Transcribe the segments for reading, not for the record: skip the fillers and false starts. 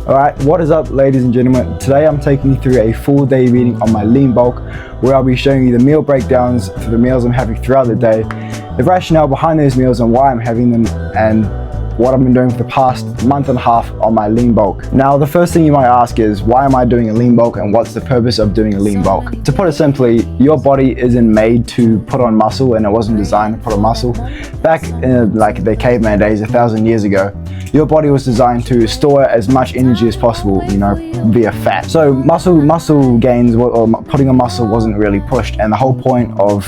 Alright, what is up ladies and gentlemen? Today I'm taking you through a full day reading on my lean bulk, where I'll be showing you the meal breakdowns for the meals I'm having throughout the day, the rationale behind those meals and why I'm having them, and what I've been doing for the past month and a half on my lean bulk. Now the first thing you might ask is, why am I doing a lean bulk and what's the purpose of doing a lean bulk? To put it simply, your body isn't made to put on muscle, and it wasn't designed to put on muscle. Back in like the caveman days 1,000 years ago, your body was designed to store as much energy as possible, via fat. So muscle gains or putting on muscle wasn't really pushed, and the whole point of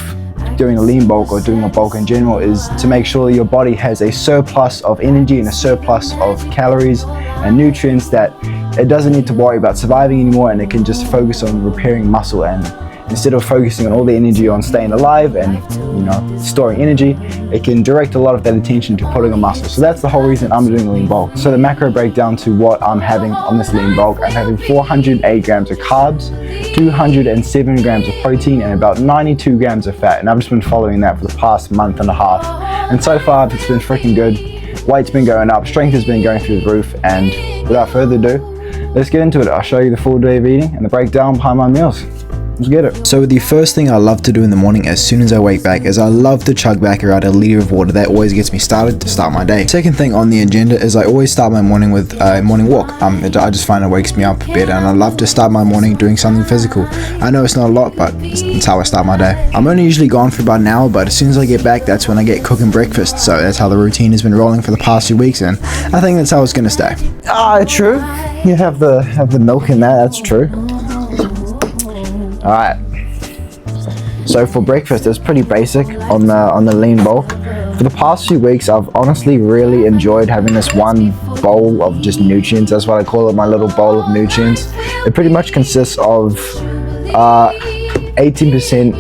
doing a lean bulk or doing a bulk in general is to make sure that your body has a surplus of energy and a surplus of calories and nutrients that it doesn't need to worry about surviving anymore, and it can just focus on repairing muscle, and instead of focusing on all the energy on staying alive and storing energy, it can direct a lot of that attention to putting on muscle. So that's the whole reason I'm doing a lean bulk. So the macro breakdown to what I'm having on this lean bulk: I'm having 408 grams of carbs, 207 grams of protein, and about 92 grams of fat. And I've just been following that for the past month and a half. And so far it's been freaking good. Weight's been going up, strength has been going through the roof, and without further ado, let's get into it. I'll show you the full day of eating and the breakdown behind my meals. Let's get it. So the first thing I love to do in the morning as soon as I wake back is I love to chug back around a liter of water. That always gets me started to start my day. Second thing on the agenda is I always start my morning with a morning walk. I just find it wakes me up better, and I love to start my morning doing something physical. I know it's not a lot, but it's how I start my day. I'm only usually gone for about an hour, but as soon as I get back, that's when I get cooking breakfast. So that's how the routine has been rolling for the past 2 weeks, and I think that's how it's gonna stay. True. You have the milk in that. That's true. All right. So for breakfast, it's pretty basic on the lean bulk. For the past few weeks, I've honestly really enjoyed having this one bowl of just nutrients. That's what I call it, my little bowl of nutrients. It pretty much consists of 18%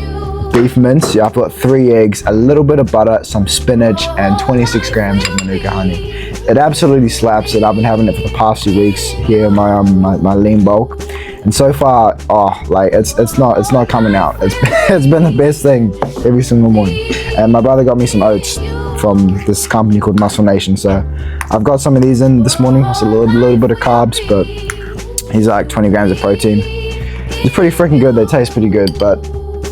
beef mince. I've got 3 eggs, a little bit of butter, some spinach, and 26 grams of Manuka honey. It absolutely slaps, and I've been having it for the past few weeks here in my lean bulk. And so far, it's not coming out. It's been the best thing every single morning. And my brother got me some oats from this company called Muscle Nation. So I've got some of these in this morning. It's a little bit of carbs, but he's like 20 grams of protein. It's pretty freaking good. They taste pretty good, but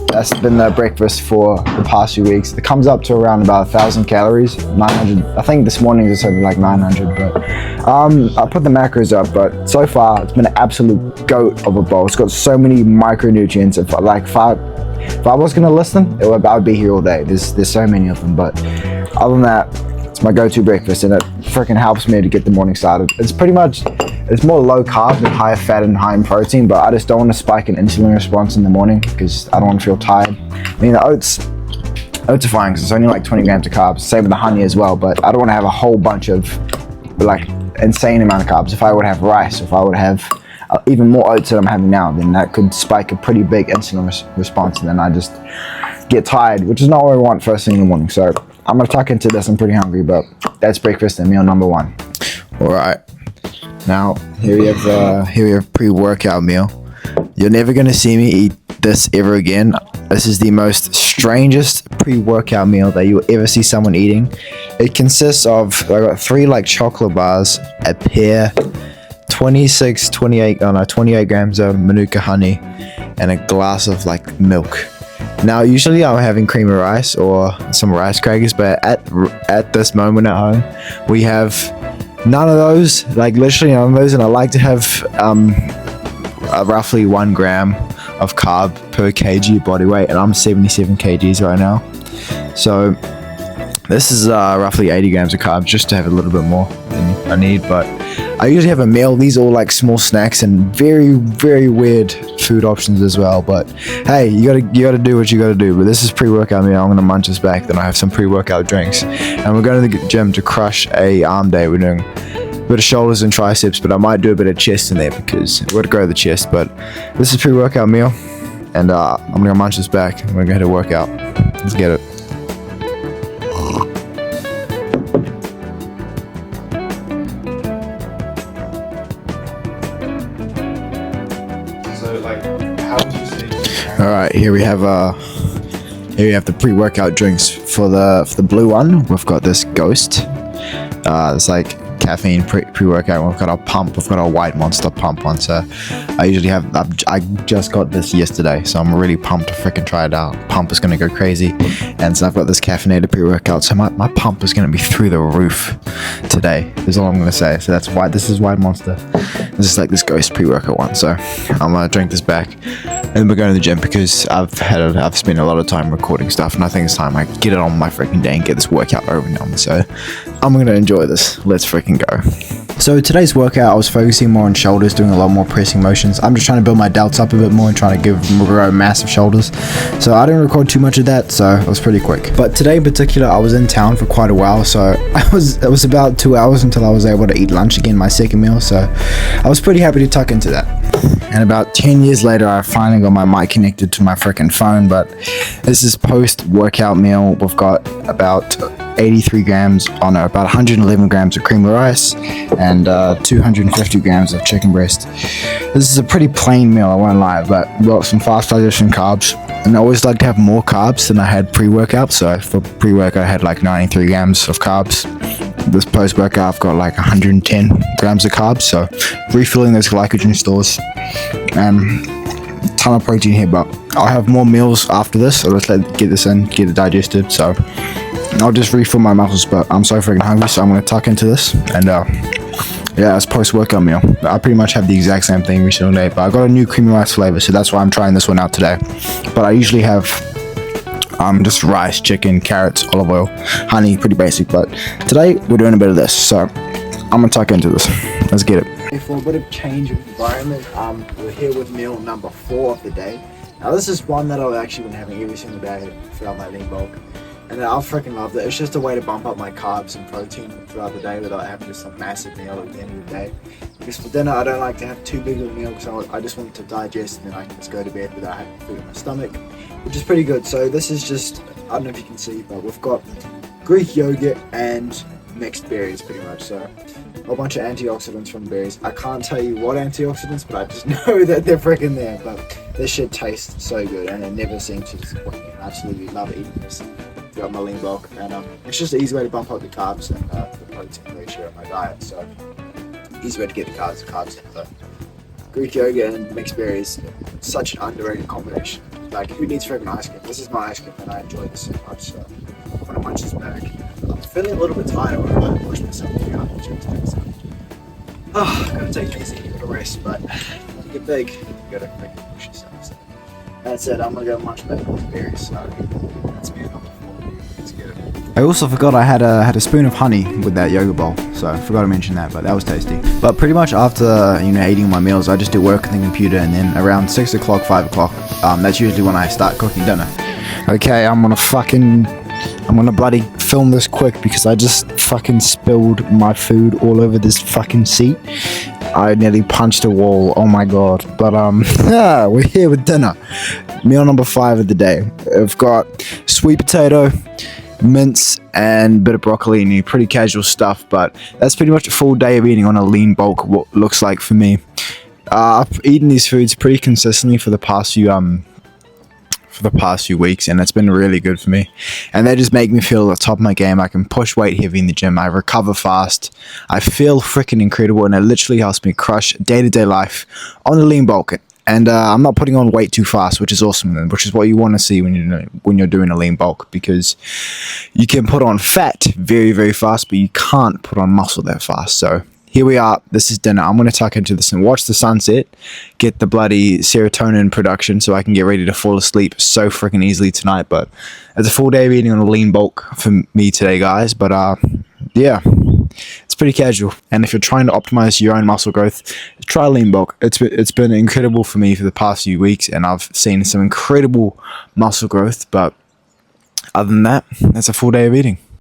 that's been the breakfast for the past few weeks. It comes up to around about 1,000 calories, 900. I think this morning it's only like 900, but I put the macros up. But so far it's been an absolute goat of a bowl. It's got so many micronutrients. If I was gonna list them, I would be here all day. There's so many of them. But other than that, it's my go-to breakfast, and it freaking helps me to get the morning started. It's more low carb than high fat and high in protein, but I just don't want to spike an insulin response in the morning because I don't want to feel tired. I mean, the oats are fine because it's only like 20 grams of carbs. Same with the honey as well, but I don't want to have a whole bunch of insane amount of carbs. If I would have rice, if I would have even more oats that I'm having now, then that could spike a pretty big insulin response, and then I just get tired, which is not what I want first thing in the morning. So I'm gonna tuck into this. I'm pretty hungry, but that's breakfast and meal number 1. All right. Now, here we have pre-workout meal. You're never gonna see me eat this ever again. This is the most strangest pre-workout meal that you will ever see someone eating. It consists of, I got 3 chocolate bars, a pear, 28 grams of Manuka honey, and a glass of milk. Now, usually I'm having cream of rice or some rice crackers, but at this moment at home, we have none of those, literally none of those, and I like to have roughly 1 gram of carb per kg body weight, and I'm 77 kgs right now. So this is roughly 80 grams of carbs, just to have a little bit more than I need. But I usually have a meal. These are all small snacks and very, very weird food options as well. But hey, you gotta do what you gotta do. But this is pre-workout meal. I'm gonna munch this back. Then I have some pre-workout drinks, and we're going to the gym to crush a arm day. We're doing a bit of shoulders and triceps, but I might do a bit of chest in there because we're gonna grow the chest. But this is pre-workout meal, and I'm gonna munch this back. We're gonna hit a workout. Let's get it. All right, here we have the pre-workout drinks. For the blue one, we've got this Ghost. It's caffeine pre-workout. We've got our pump. We've got our White Monster pump one. So I just got this yesterday, so I'm really pumped to freaking try it out. Pump is going to go crazy, and so I've got this caffeinated pre-workout. So my pump is going to be through the roof today. Is all I'm going to say. So that's why this is White Monster. This is like this ghost pre-workout one. So I'm gonna drink this back, and we're going to the gym because I've spent a lot of time recording stuff, and I think it's time I get it on my freaking day and get this workout over and done. So I'm gonna enjoy this. Let's freaking go. So today's workout, I was focusing more on shoulders, doing a lot more pressing motions. I'm just trying to build my delts up a bit more and trying to grow massive shoulders. So I didn't record too much of that, so it was pretty quick. But today in particular, I was in town for quite a while, so it was about 2 hours until I was able to eat lunch again, my second meal. So I was pretty happy to tuck into that. And about 10 years later, I finally got my mic connected to my freaking phone. But this is post-workout meal. We've got about 83 grams on about 111 grams of cream of rice and 250 grams of chicken breast. This is a pretty plain meal, I won't lie, but we've got some fast digestion carbs, and I always like to have more carbs than I had pre-workout. So for pre-workout I had like 93 grams of carbs. This post-workout I've got like 110 grams of carbs, so refilling those glycogen stores. Ton of protein here, but I'll have more meals after this, so let's get this in, get it digested. So I'll just refill my muscles, but I'm so freaking hungry, so I'm going to tuck into this. And yeah, it's post-workout meal. I pretty much have the exact same thing every single day, but I got a new creamy rice flavor, so that's why I'm trying this one out today. But I usually have just rice, chicken, carrots, olive oil, honey, pretty basic. But today we're doing a bit of this, so I'm going to tuck into this. Let's get it. For a bit of change of environment, we're here with meal number 4 of the day. Now this is one that I've actually been having every single day throughout my lean bulk, and I freaking loved it. It's just a way to bump up my carbs and protein throughout the day without having just a massive meal at the end of the day. Because for dinner I don't like to have too big of a meal, because I just want to digest and then I can just go to bed without having food in my stomach, which is pretty good. So this is just, I don't know if you can see, but we've got Greek yogurt and mixed berries pretty much. So a whole bunch of antioxidants from berries. I can't tell you what antioxidants, but I just know that they're freaking there. But this shit tastes so good, and it never seems to disappoint me. I absolutely love eating this throughout my lean bulk, and it's just an easy way to bump up the carbs and the protein ratio of my diet. So easy way to get the carbs in. But Greek yogurt and mixed berries, such an underrated combination. Like, who needs freaking ice cream? This is my ice cream, and I enjoy this so much. So I'm gonna munch this back. I'm feeling a little bit tired. I'm gonna push myself throughout the gym today. So I'm gonna take it easy, a rest, but when you get big, you gotta freaking push yourself. So that's it. I'm gonna go munch back with berries. So that's me. Let's get it. I also forgot I had a spoon of honey with that yogurt bowl, so I forgot to mention that, but that was tasty. But pretty much after eating my meals, I just do work on the computer, and then around 6 o'clock, 5 o'clock, that's usually when I start cooking dinner. Okay, I'm gonna bloody film this quick because I just fucking spilled my food all over this fucking seat. I nearly punched a wall, oh my god. But we're here with dinner. Meal number 5 of the day. I've got sweet potato, mince, and a bit of broccoli, pretty casual stuff, but that's pretty much a full day of eating on a lean bulk, what looks like for me. I've eaten these foods pretty consistently for the past few weeks, and it's been really good for me, and they just make me feel at the top of my game. I can push weight heavy in the gym, I recover fast, I feel freaking incredible, and it literally helps me crush day-to-day life on the lean bulk. And I'm not putting on weight too fast, which is awesome, which is what you want to see when you're doing a lean bulk, because you can put on fat very, very fast, but you can't put on muscle that fast. So here we are. This is dinner. I'm going to tuck into this and watch the sunset, get the bloody serotonin production so I can get ready to fall asleep so freaking easily tonight. But it's a full day of eating on a lean bulk for me today, guys. But yeah, it's pretty casual. And if you're trying to optimize your own muscle growth, try lean bulk. It's been incredible for me for the past few weeks, and I've seen some incredible muscle growth. But other than that, that's a full day of eating.